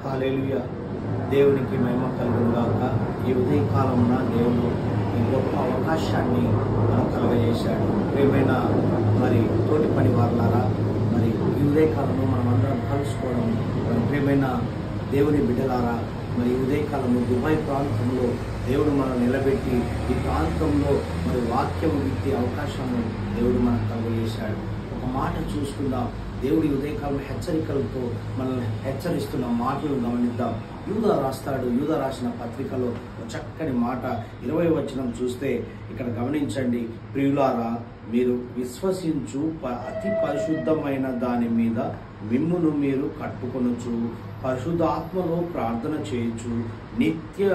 హల్లెలూయా. దేవునికి మహిమ కలుగును గాక. ఈ ఉదయకాలమున దేవుడు ఈ గొప్ప అవకాశాన్ని మనకు కలుగజేశాడు. ప్రియమైన తోటి పని వారులారా, ఈ ఉదయకాలంలో మనం అందరం కలుసుకోవడం, ప్రియమైన దేవుని బిడ్డలారా, ఈ ఉదయకాలము దుబాయ్ ప్రాంతంలో దేవుడు మనం నిలబెట్టి ఈ ప్రాంతంలో వాక్యం విత్తే అవకాశాన్ని దేవుడు మనకు కలుగజేశాడు. ఒక మాట చూసుకుందాం. దేవుడి ఉదయకాలంలో హెచ్చరికలతో మనల్ని హెచ్చరిస్తున్న మాటలు గమనిద్దాం. యూదా రాస్తాడు. యూదా రాసిన పత్రికలో ఒక చక్కని మాట 20వ వచనం చూస్తే ఇక్కడ గమనించండి. ప్రియులారా, మీరు విశ్వసించు అతి పరిశుద్ధమైన దాని మీద మిమ్మును మీరు కట్టుకొనొచ్చు, పరిశుద్ధాత్మలో ప్రార్థన చేయొచ్చు, నిత్య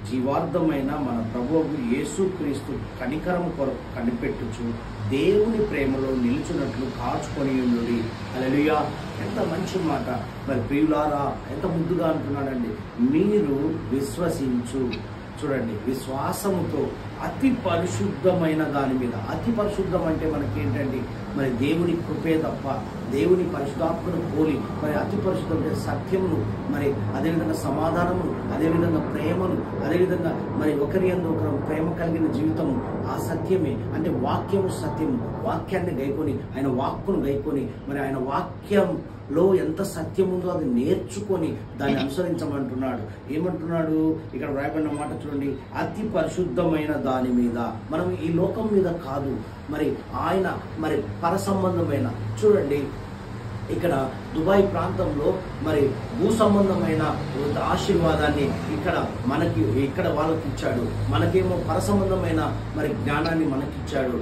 జీవార్థమైన మన ప్రభువు యేసుక్రీస్తు కనికరం కొరకు కనిపెట్టుచు దేవుని ప్రేమలో నిలుచున్నట్లు కాచుకొని ఉండుడి. హల్లెలూయా. ఎంత మంచి మాట. ప్రియులారా, ఎంత ముద్దుగా అంటున్నాడండి. మీరు విశ్వసించు. చూడండి, విశ్వాసముతో అతి పరిశుద్ధమైన దాని మీద. అతి పరిశుద్ధం అంటే మనకేంటండి? దేవుని కృపే తప్ప దేవుని పరిశుద్ధాత్మను పోలి అతి పరిశుద్ధం అంటే సత్యమును, అదేవిధంగా సమాధానమును, అదేవిధంగా ప్రేమను, అదేవిధంగా ఒకరి యందు ఒకరు ప్రేమ కలిగిన జీవితము. ఆ సత్యమే అంటే వాక్యము సత్యము. వాక్యాన్ని గైకొని, ఆయన వాక్కును గైకొని, ఆయన వాక్యంలో ఎంత సత్యం ఉందో అది నేర్చుకొని దాన్ని అనుసరించమంటున్నాడు. ఏమంటున్నాడు ఇక్కడ వ్రాయబడిన మాట చూడండి. అతి పరిశుద్ధమైన దాని మీద. మనం ఈ లోకం మీద కాదు, ఆయన పర సంబంధమైన. చూడండి, ఇక్కడ దుబాయ్ ప్రాంతంలో భూ సంబంధమైన ఆశీర్వాదాన్ని ఇక్కడ వాళ్ళకి ఇచ్చాడు. మనకేమో పర సంబంధమైన జ్ఞానాన్ని మనకిచ్చాడు.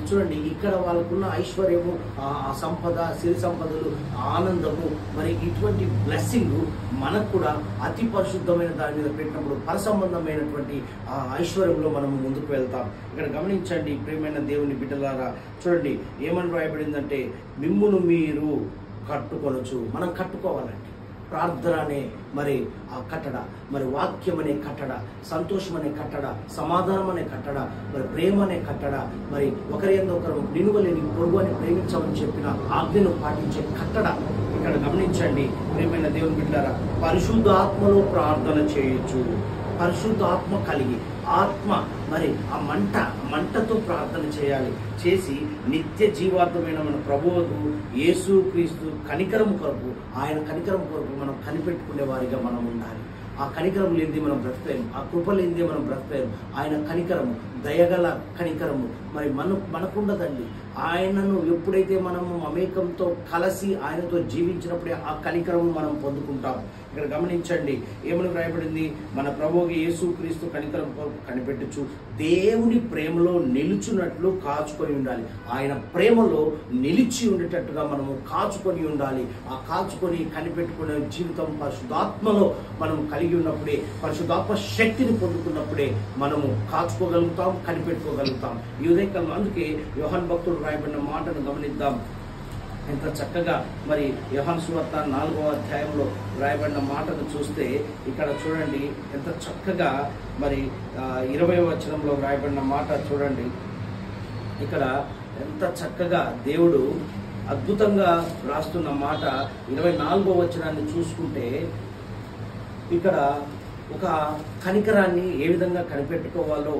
చూడండి, ఇక్కడ వాళ్ళకున్న ఐశ్వర్యము, ఆ సంపద, సిరి సంపదలు, ఆనందము, ఇటువంటి బ్లెస్సింగ్ మనకు కూడా అతి పరిశుద్ధమైన దాని మీద పెట్టినప్పుడు పర సంబంధమైనటువంటి ఆ ఐశ్వర్యంలో మనం ముందుకు వెళ్తాం. ఇక్కడ గమనించండి ప్రియమైన దేవుని బిడ్డలారా, చూడండి ఏమని రాయబడిందంటే, మిమ్మును మీరు కట్టుకొనొచ్చు. మనం కట్టుకోవాలండి. ప్రార్థన అనే ఆ కట్టడ, వాక్యం అనే కట్టడ, సంతోషం అనే కట్టడ, సమాధానం అనే కట్టడ, ప్రేమ అనే కట్టడ, ఒకరి యందు ఒకరు నిలువలేని పొరుగు అని ప్రేమించమని చెప్పిన ఆజ్ఞను పాటించే కట్టడ. ఇక్కడ గమనించండి ప్రియమైన దేవుని బిడ్డలారా, పరిశుద్ధాత్మలో ప్రార్థన చేయొచ్చు. పరిశుద్ధాత్మ కలిగి ఆత్మ ఆ మంటతో ప్రార్థన చేయాలి. చేసి నిత్య జీవార్థమైన మన ప్రభువు యేసుక్రీస్తు కనికరం కొరకు, ఆయన కనికరం కొరకు మనం కనిపెట్టుకునే వారిగా మనం ఉండాలి. ఆ కనికరం లేనిది మనం బ్రతకలేము. ఆ కృప లేనిది మనం బ్రతకలేము. ఆయన కనికరము, దయగల కనికరము మనకుండదండి. ఆయనను ఎప్పుడైతే మనము మమేకంతో కలిసి ఆయనతో జీవించినప్పుడే ఆ కనికరము మనం పొందుకుంటాం. ఇక్కడ గమనించండి ఏమని రాయబడింది. మన ప్రభువు యేసుక్రీస్తు కనికరం కొరకు కనిపెట్టుచు దేవుని ప్రేమలో నిలుచున్నట్లు కాచుకొని ఉండాలి. ఆయన ప్రేమలో నిలిచి ఉండేటట్టుగా మనము కాచుకొని ఉండాలి. ఆ కాచుకొని కనిపెట్టుకునే జీవితం పరిశుద్ధాత్మలో మనం కలిగి ఉన్నప్పుడే, పరిశుద్ధాత్మ శక్తిని పొందుకున్నప్పుడే మనము కాచుకోగలుగుతాం, కనిపెట్టుకోగలుగుతాం. ఈ ఉదయకాలం అందుకే యోహాను భక్తుడు రాయబడిన మాటను గమనిద్దాం. ఎంత చక్కగా యోహాను సువార్త 4వ అధ్యాయంలో రాయబడిన మాటను చూస్తే ఇక్కడ చూడండి ఎంత చక్కగా 20వ వచనంలో రాయబడిన మాట చూడండి. ఇక్కడ ఎంత చక్కగా దేవుడు అద్భుతంగా రాస్తున్న మాట. 24వ వచనాన్ని చూసుకుంటే ఇక్కడ ఒక కనికరాన్ని ఏ విధంగా కనిపెట్టుకోవాలో,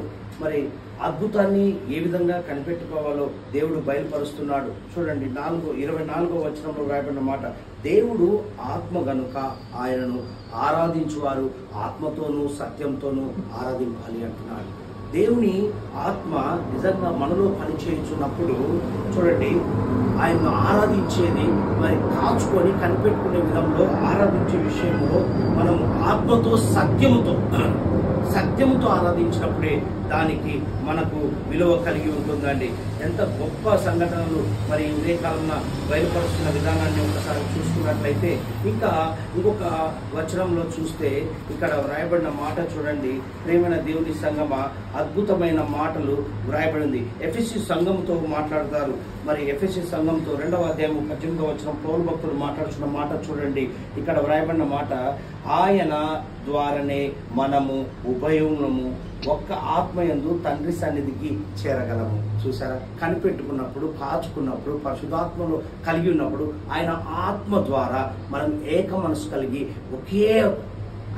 అద్భుతాన్ని ఏ విధంగా కనిపెట్టుకోవాలో దేవుడు బయలుపరుస్తున్నాడు. చూడండి 24వ వచనంలో రాయబడిన మాట. దేవుడు ఆత్మ గనుక ఆయనను ఆరాధించువారు ఆత్మతోనూ సత్యంతోనూ ఆరాధించాలి అంటున్నాడు. దేవుని ఆత్మ నిజంగా మనలో పనిచేయుచున్నప్పుడు చూడండి, ఆయన్ను ఆరాధించేది కాచుకొని కనిపెట్టుకునే విధంలో ఆరాధించే విషయంలో మనం ఆత్మతో సత్యముతో ఆరాధించినప్పుడే దానికి మనకు విలువ కలిగి ఉంటుందండి. ఎంత గొప్ప సంఘటనలు ఉదయకాలంలో బయలుపరుస్తున్న విధానాన్ని ఒకసారి చూసుకున్నట్లయితే, ఇంకా ఇంకొక వచనంలో చూస్తే ఇక్కడ వ్రాయబడిన మాట చూడండి. ప్రేమైన దేవుని సంగమ, అద్భుతమైన మాటలు వ్రాయబడింది. ఎఫెసీ సంఘంతో మాట్లాడతారు. ఎఫెసీ సంఘంతో 2వ అధ్యాయం 18వ వచనం పౌలు భక్తుడు మాట్లాడుతున్న మాట చూడండి. ఇక్కడ వ్రాయబడిన మాట, ఆయన ద్వారానే మనము ఉభయములము ఒక్క ఆత్మయందు తండ్రి సన్నిధికి చేరగలము. చూసారా, కనిపెట్టుకున్నప్పుడు, కాచుకున్నప్పుడు, పరిశుద్ధాత్మలో కలిగి ఉన్నప్పుడు ఆయన ఆత్మ ద్వారా మనం ఏక మనసు కలిగి ఒకే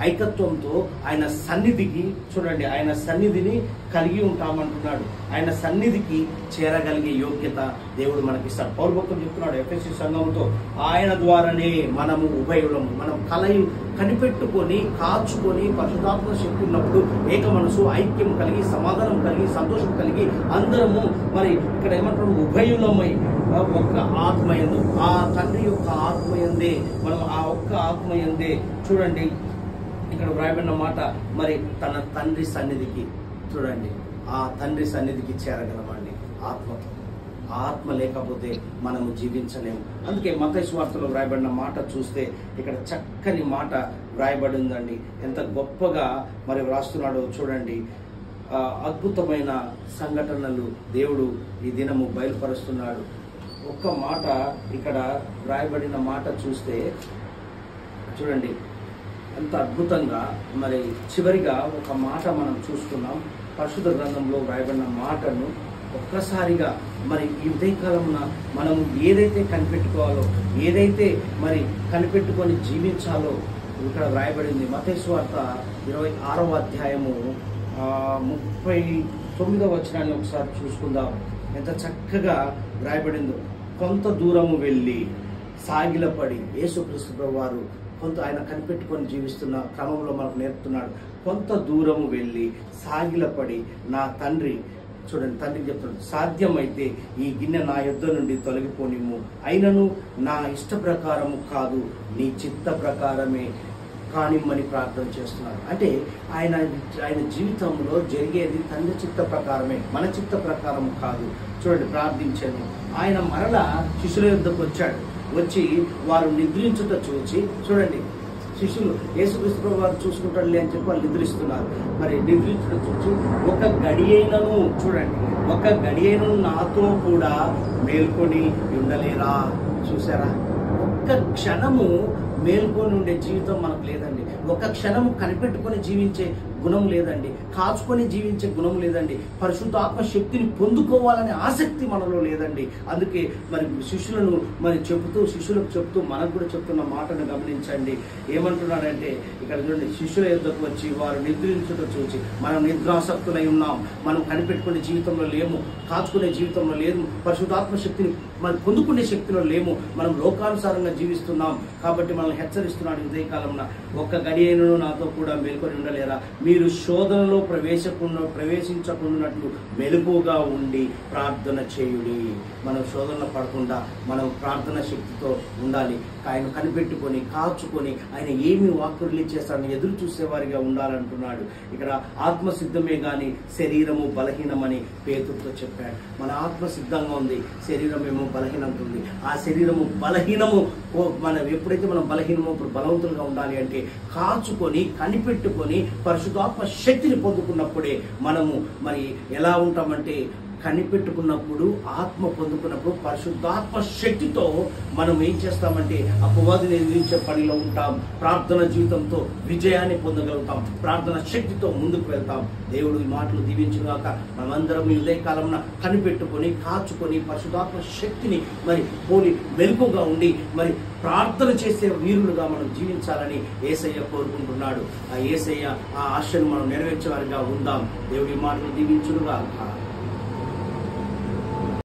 ఐకత్వంతో ఆయన సన్నిధికి, చూడండి, ఆయన సన్నిధిని కలిగి ఉంటామంటున్నాడు. ఆయన సన్నిధికి చేరగలిగే యోగ్యత దేవుడు మనకిస్తాడు. పౌలు భక్తుడు చెప్తున్నాడు ఎఫెసీ సంఘంతో, ఆయన ద్వారానే మనము ఉభయులము, మనం కనిపెట్టుకొని కాచుకొని పరిశుద్ధాత్మ శక్తి ఉన్నప్పుడు ఏక మనసు, ఐక్యం కలిగి, సమాధానం కలిగి, సంతోషం కలిగి అందరము మరి ఇక్కడ ఏమంటారు, ఉభయులమై ఒక్క ఆత్మయందు, ఆ తండ్రి యొక్క ఆత్మయందే మనం ఆ ఒక్క ఆత్మయందే, చూడండి ఇక్కడ వ్రాయబడిన మాట, మరి తన తండ్రి సన్నిధికి, చూడండి, ఆ తండ్రి సన్నిధికి చేరగలమండి ఆత్మతో. ఆత్మ లేకపోతే మనము జీవించలేము. అందుకే మత్తయి సువార్తలో వ్రాయబడిన మాట చూస్తే ఇక్కడ చక్కని మాట వ్రాయబడి ఉందండి. ఎంత గొప్పగా మరి వ్రాస్తున్నాడో చూడండి. అద్భుతమైన సంఘటనలు దేవుడు ఈ దినము బయలుపరుస్తున్నాడు. ఒక్క మాట ఇక్కడ వ్రాయబడిన మాట చూస్తే చూడండి ఎంత అద్భుతంగా. మరి చివరిగా ఒక మాట మనం చూస్తున్నాం పరిశుద్ధ గ్రంథంలో వ్రాయబడిన మాటను ఒక్కసారిగా మరి ఈ ఉదయకాలమున మనం ఏదైతే కనిపెట్టుకోవాలో, ఏదైతే మరి కనిపెట్టుకొని జీవించాలో ఇక్కడ వ్రాయబడింది. మత్తయి సువార్త 26వ అధ్యాయము 39వ వచనాన్ని ఒకసారి చూసుకుందాం. ఎంత చక్కగా వ్రాయబడిందో. కొంత దూరము వెళ్ళి సాగిలపడి, యేసుక్రీస్తు ప్రభువారు కొంత ఆయన కనిపెట్టుకొని జీవిస్తున్న క్రమంలో మనకు నేర్పుతున్నాడు. కొంత దూరము వెళ్ళి సాగిలపడి, నా తండ్రి, చూడండి తండ్రికి చెప్తున్నాడు, సాధ్యమైతే ఈ గిన్నె నా యొద్ద నుండి తొలగిపోనిమ్ము, అయినను నా ఇష్ట ప్రకారము కాదు, నీ చిత్త ప్రకారమే కానిమ్మని ప్రార్థన చేస్తున్నారు. అంటే ఆయన జీవితంలో జరిగేది తండ్రి చిత్త ప్రకారమే, మన చిత్త ప్రకారము కాదు. చూడండి, ప్రార్థించాను. ఆయన మరలా శిష్యుల యొద్దకు వచ్చాడు. వచ్చి వారు నిద్రించుట చూచి, చూడండి, శిష్యులు యేసుక్రీస్తు ప్రభువు వారు చూసుకుంటాడులే అని చెప్పి వాళ్ళు నిద్రిస్తున్నారు. మరి నిద్రించుట చూచి, ఒక గడియైనను, చూడండి, ఒక గడియైనను నాతో కూడా మేల్కొని ఉండలేరా? చూసారా, ఒక్క క్షణము మేల్కొని ఉండే జీవితం మనకు లేదండి. ఒక క్షణము కనిపెట్టుకొని జీవించే గుణం లేదండి. కాచుకొని జీవించే గుణం లేదండి. పరిశుద్ధాత్మ శక్తిని పొందుకోవాలనే ఆసక్తి మనలో లేదండి. అందుకే మరి శిష్యులకు చెప్తూ మనకు కూడా చెప్తున్న మాటను గమనించండి. ఏమంటున్నాడంటే ఇక్కడ చూడండి, శిష్యుల యొద్దకు వచ్చి వారు నిద్రించుట చూచి, మనం నిద్రాసక్తులై ఉన్నాం, మనం కనిపెట్టుకునే జీవితంలో లేము, కాచుకునే జీవితంలో లేదు, పరిశుద్ధాత్మ శక్తిని మనం పొందుకునే శక్తిలో లేము, మనం లోకానుసారంగా జీవిస్తున్నాం. కాబట్టి మనల్ని హెచ్చరిస్తున్నాడు ఉదయకాలంలో, ఒక్క గడియైనను నాతో కూడా మేల్కొని ఉండలేరా? మీరు శోధనలో ప్రవేశించకుండానట్లు మెలకుగా ఉండి ప్రార్థన చేయుడి. మనం శోధనలో పడకుండా మనం ప్రార్థన శక్తితో ఉండాలి. ఆయన కనిపెట్టుకొని కాచుకొని ఆయన ఏమి వాక్కు రిలీజ్ చేస్తాడని ఎదురు చూసేవారిగా ఉండాలంటున్నాడు. ఇక్కడ ఆత్మ సిద్ధమే గాని శరీరము బలహీనమని పేతురుతో చెప్పాడు. మన ఆత్మ సిద్ధంగా ఉంది, శరీరం ఏమో బలహీనంగా ఉంది. ఆ శరీరము బలహీనము మనం ఎప్పుడైతే మనం బలహీనమో ఇప్పుడు బలవంతులుగా ఉండాలి అంటే కాచుకొని కనిపెట్టుకొని పరిశుద్ధాత్మ శక్తిని పొందుకున్నప్పుడే మనము మరి ఎలా ఉంటామంటే, కనిపెట్టుకున్నప్పుడు, ఆత్మ పొందుకున్నప్పుడు పరిశుద్ధాత్మ శక్తితో మనం ఏం చేస్తామంటే అపవాదిని ఎదిరించే పనిలో ఉంటాం. ప్రార్థన జీవితంతో విజయాన్ని పొందగలుగుతాం. ప్రార్థన శక్తితో ముందుకు వెళ్తాం. దేవుడు ఈ మాటలు దీవించుగాక. మనమందరం ఈ ఉదయకాలంలో కనిపెట్టుకొని కాచుకొని పరిశుద్ధాత్మ శక్తిని మరి పోలి మెలకుగా ఉండి మరి ప్రార్థన చేసే వీరులుగా మనం జీవించాలని యేసయ్య కోరుకుంటున్నాడు. ఆ యేసయ్య ఆ ఆశను మనం నెరవేర్చే వారిగా ఉందాం. దేవుడి మాటలు దీవించుగాక.